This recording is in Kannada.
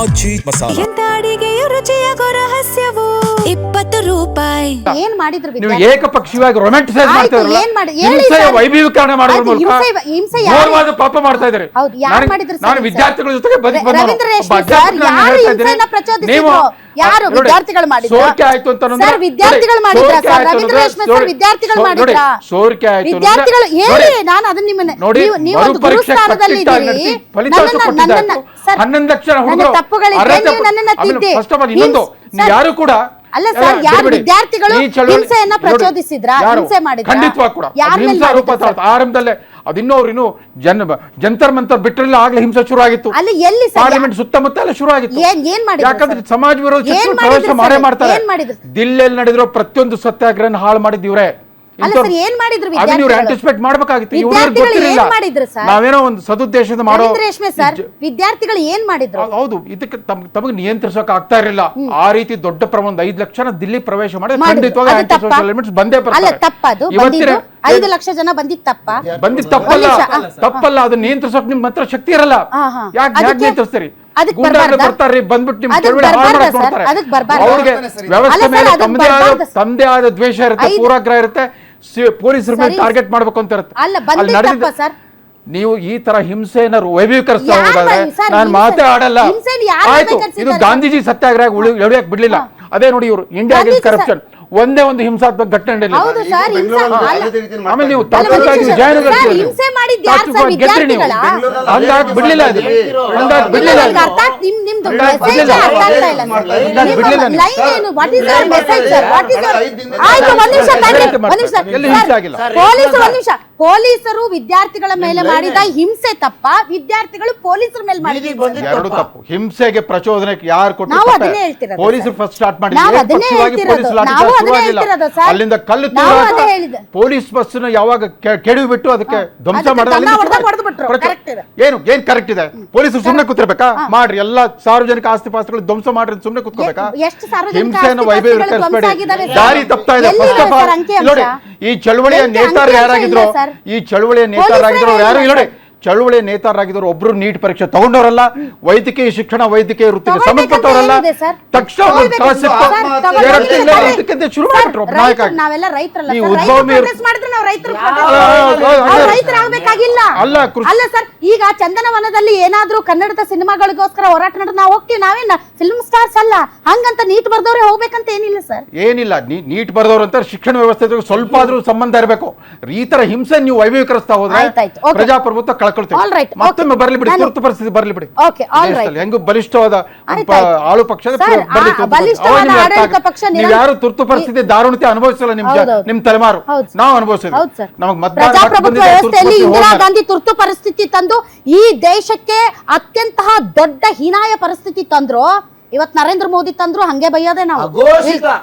ಆಚಿ ಮಸಾಲ. ಎಂತ ಅಡಿಗೆಯ ರುಚಿಯಾಗೋ ರಹಸ್ಯವು 20 ರೂಪಾಯಿ. ಏನ್ ಮಾಡಿದ್ರು ನೀವು ಏಕಪಕ್ಷೀಯವಾಗಿ ರೊಮ್ಯಾಂಟಿಸೈಸ್ ಮಾಡ್ತಿದ್ರಲ್ಲ, ಹಿಂಸೆಯ ವೈಭವೀಕರಣ ಮಾಡೋದ್ರ ಮೂಲಕ ಘೋರವಾದ ಪಾಪ ಮಾಡ್ತಾ ಇದ್ದಾರೆ. ನಾನು ವಿದ್ಯಾರ್ಥಿಗಳ ಜೊತೆಗೆ ನೀವು ಯಾರು ವಿದ್ಯಾರ್ಥಿಗಳು ಮಾಡಿದ್ರು? ಸೋರಿಕೆ ಆಯ್ತು ಅಂತ ವಿದ್ಯಾರ್ಥಿಗಳು ಮಾಡಿದ್ರ ಸರ್? ರವೀಂದ್ರ ರೇಷ್ಮೆ ಸರ್ ವಿದ್ಯಾರ್ಥಿಗಳು ಮಾಡಿದ್ರ? ಸೋರಿಕೆ ಆಯ್ತು ವಿದ್ಯಾರ್ಥಿಗಳು ಹೇಳಿ, ನಾನು ಅದನ್ನ ನಿಮ್ಮನ್ನ ನೋಡಿ, ನೀವು ಒಂದು ಗುರುಸ್ಥಾನದಲ್ಲಿ ಇದ್ದೀರಿ. ಫಲಿತಾಂಶ ಕೊಟ್ಟಿದ್ದಾರೆ. 11 ಲಕ್ಷ ಹುಡುಗರು ಫಸ್ಟ್ ಆಫ್ ಆಲ್ ಇನ್ನೊಂದು ಯಾರು ಕೂಡ ಅಲ್ಲ ಸರ್, ಯಾರು ವಿದ್ಯಾರ್ಥಿಗಳು ಹಿಂಸೆಯನ್ನ ಪ್ರಚೋದಿಸಿದ್ರ? ಹಿಂಸೆ ಮಾಡಿದ್ರ? ಖಂಡಿತವಾಗಿ ಕೂಡ ಹಿಂಸಾ ರೂಪ ಆರಂಭದಲ್ಲೇ ಅದಿನ್ನೂ ಅವ್ರು ಇನ್ನು ಜಂತರ್ ಮಂತರ್ ಬಿಟ್ಟರೆಲ್ಲ ಆಗ್ಲೇ ಹಿಂಸೆ ಶುರು ಆಗಿತ್ತು. ಅಲ್ಲಿ ಎಲ್ಲಿ ಪಾರ್ಲಿಮೆಂಟ್ ಸುತ್ತಮುತ್ತ ಎಲ್ಲ ಶುರು ಆಗಿತ್ತು. ಏನ್ ಮಾಡಿದ್ರು? ಯಾಕಂದ್ರೆ ಸಮಾಜ ವಿರೋಧ ಶಕ್ತಿಗಳು ಪ್ರವೇಶ ಮಾಡೇ ಮಾಡ್ತಾರೆ. ದಿಲ್ಲಿಯಲ್ಲಿ ನಡೆದಿರೋ ಪ್ರತಿಯೊಂದು ಸತ್ಯಾಗ್ರಹ ಹಾಳು ಮಾಡಿದ್ದೀವ್ರೆ. ಆಂಟಿಸಿಪೇಟ್ ಮಾಡ್ಬೇಕಾಗಿತ್ತು. ನಾವೇನೋ ಒಂದು ಸದುದ್ದೇಶದ ಮಾಡೋ ವಿದ್ಯಾರ್ಥಿಗಳು ಏನ್ ಮಾಡಿದ್ರು? ಹೌದು, ಇದಕ್ಕೆ ತಮಗೆ ನಿಯಂತ್ರಿಸೋಕೆ ಆಗ್ತಾ ಇರಲಿಲ್ಲ. ಆ ರೀತಿ ದೊಡ್ಡ ಪ್ರಮಾಣದ 5 ಲಕ್ಷ ದಿಲ್ಲಿ ಪ್ರವೇಶ ಮಾಡಿ ಖಂಡಿತವಾಗಿ ಆಂಟಿ ಸೋಷಿಯಲ್ ಎಲಿಮೆಂಟ್ಸ್ ಬಂದೇ ಬರ್ತಾರೆ. 5 ಲಕ್ಷ ಜನ ಬಂದಿದ್ ತಪ್ಪಲ್ಲ. ಅದನ್ನ ನಿಯಂತ್ರಿಸೋಕೆ ನಿಮ್ ಮಾತ್ರ ಶಕ್ತಿ ಇರಲ್ಲ. ಯಾಕೆ ನಿಯಂತ್ರಿಸ್ತೀರಿ? ಬರ್ತಾರ್ರಿ, ಬಂದ್ಬಿಟ್ಟು ನಿಮ್ ಚಳವಳಿ ಹಾಳು ಮಾಡಕ್ ನೋಡ್ತಾರೆ. ಅವ್ರಿಗೆ ವ್ಯವಸ್ಥೆ ಮೇಲೆ ತಮ್ಮದೇ ಆದ ದ್ವೇಷ ಇರುತ್ತೆ, ಪೂರ್ವಾಗ್ರಹ ಇರುತ್ತೆ, ಪೊಲೀಸರ ಮೇಲೆ ಟಾರ್ಗೆಟ್ ಮಾಡ್ಬೇಕು ಅಂತ ಇರುತ್ತೆ. ನೀವು ಈ ತರ ಹಿಂಸೆನ ವೈಭವೀಕರಿಸ್ತಾ ಹೋಗೋದಾದ್ರೆ ನಾನು ಮಾತೇ ಆಡಲ್ಲ. ಆಯ್ತು, ಇದು ಗಾಂಧೀಜಿ ಸತ್ಯಾಗ್ರಹ ಎಳಿಯಕ್ ಬಿಡ್ಲಿಲ್ಲ. ಅದೇ ನೋಡಿ, ಇವರು ಇಂಡಿಯಾ ಅಗೇನ್ಸ್ಟ್ ಕರಪ್ಷನ್ ಒಂದೇ ಒಂದು ಹಿಂಸಾತ್ಮಕ ಘಟನೆ ನಡೆಯಲಿಲ್ಲ. ಆಮೇಲೆ ನೀವು ತಾತ್ವಿಕವಾಗಿ ಗೆದ್ರಿ, ನೀವು ಹಂಗಾಗಿ ಬಿಡ್ಲಿಲ್ಲ. ಪೊಲೀಸರು ವಿದ್ಯಾರ್ಥಿಗಳ ಮೇಲೆ ಮಾಡಿದ ಹಿಂಸೆ ತಪ್ಪ, ವಿದ್ಯಾರ್ಥಿಗಳು ಪೊಲೀಸರ ಮೇಲೆ ಮಾಡಿದ ಎರಡು ತಪ್ಪು. ಹಿಂಸೆಗೆ ಪ್ರಚೋದನೆ ಯಾರು ಕೊಟ್ಟು? ಪೊಲೀಸರು ಫಸ್ಟ್ ಸ್ಟಾರ್ಟ್ ಮಾಡಿದ್ರು. ಅಲ್ಲಿಂದ ಕಲ್ಲು ಪೊಲೀಸ್ ಬಸ್ ಯಾವಾಗ ಕೆಡವಿಬಿಟ್ಟು ಅದಕ್ಕೆ ಧ್ವಂಸ ಏನ್ ಕರೆಕ್ಟ್ ಇದೆ? ಪೊಲೀಸರು ಸುಮ್ನೆ ಕೂತಿರ್ಬೇಕಾ? ಮಾಡ್ರಿ, ಎಲ್ಲಾ ಸಾರ್ವಜನಿಕ ಆಸ್ತಿ ಪಾಸ್ತಿಗಳು ಧ್ವಂಸ ಮಾಡ್ರಿ, ಸುಮ್ನೆ ಕೂತ್ಕೋಬೇಕಾ? ಹಿಂಸೆಯನ್ನು ವೈಭವೀಕರಿಸಬೇಡಿ, ದಾರಿ ತಪ್ತಾ ಇದೆ. ಫಸ್ಟ್ ಆಫ್ ಆಲ್ ನೋಡಿ, ಈ ಚಳವಳಿಯ ನೇತಾರರು ಯಾರಾಗಿದ್ರು? ಈ ಚಳವಳಿಯ ನೇತಾರರಾಗಿದ್ರು ಯಾರು? ನೋಡಿ, ಚಳುವಳಿ ನೇತಾರರಾಗಿದ್ರು ಒಬ್ರು ನೀಟ್ ಪರೀಕ್ಷೆ ತಗೊಂಡವರಲ್ಲ, ವೈದ್ಯಕೀಯ ಶಿಕ್ಷಣ ವೈದ್ಯಕೀಯ ವೃತ್ತಿಗೆ ಸಂಬಂಧಪಟ್ಟವರಲ್ಲ. ತಕ್ಷಣ ಶುರು ಮಾಡಿಬಿಟ್ರು ನಾಯಕ. ಈ ಉದ್ಭವ ಅಲ್ಲ ಸರ್, ಈಗ ಚಂದನವನದಲ್ಲಿ ಏನಾದ್ರೂ ಕನ್ನಡದ ಸಿನಿಮಾಗಳಿಗೋಸ್ಕರ ಹೋರಾಟ ನಡೆದ ನಾವು ಹೋಗ್ತೀವಿ. ನಾವೇನ ಫಿಲ್ಮ್ ಸ್ಟಾರ್ಸ್ ಅಲ್ಲ, ಹಂಗಂತ ನೀಟ್ ಬರ್ದವ್ರೆ ಹೋಗ್ಬೇಕಂತ ಏನಿಲ್ಲ ಸರ್. ಏನಿಲ್ಲ, ನೀಟ್ ಬರ್ದವ್ರು ಅಂತ ಶಿಕ್ಷಣ ವ್ಯವಸ್ಥೆ ಸ್ವಲ್ಪ ಆದ್ರೂ ಸಂಬಂಧ ಇರಬೇಕು. ಈ ತರ ಹಿಂಸೆ ನೀವು ವೈಭವೀಕರಿಸ್ತಾ ಹೋದ್ರೆ ಪ್ರಜಾಪ್ರಭುತ್ವ ಮತ್ತೊಮ್ಮೆ ಬರ್ಲಿ ಬಿಡಿ, ತುರ್ತು ಪರಿಸ್ಥಿತಿ ಬರ್ಲಿ ಬಿಡಿ. ಹೆಂಗು ಬಲಿಷ್ಠವಾದ ಆಳು ಪಕ್ಷ ನೀವು ಯಾರು ತುರ್ತು ಪರಿಸ್ಥಿತಿ ದಾರುಣತೆ ಅನುಭವಿಸಲ್ಲ. ನಿಮ್ ತಲೆಮಾರು ನಾವು ಅನುಭವಿಸಿದ್ವಿ. ನಮಗ್ ಪ್ರಜಾಪ್ರಭುತ್ವ ವ್ಯವಸ್ಥೆಯಲ್ಲಿ ಇಂದಿರಾ ಗಾಂಧಿ ತುರ್ತು ಪರಿಸ್ಥಿತಿ ತಂದು ಈ ದೇಶಕ್ಕೆ ಅತ್ಯಂತ ದೊಡ್ಡ ಹೀನಾಯ ಪರಿಸ್ಥಿತಿ ತಂದ್ರು. ಇವತ್ ನರೇಂದ್ರ ಮೋದಿ ತಂದ್ರು, ಹಂಗೆ ಬೈಯೋದೇ ನಾವು.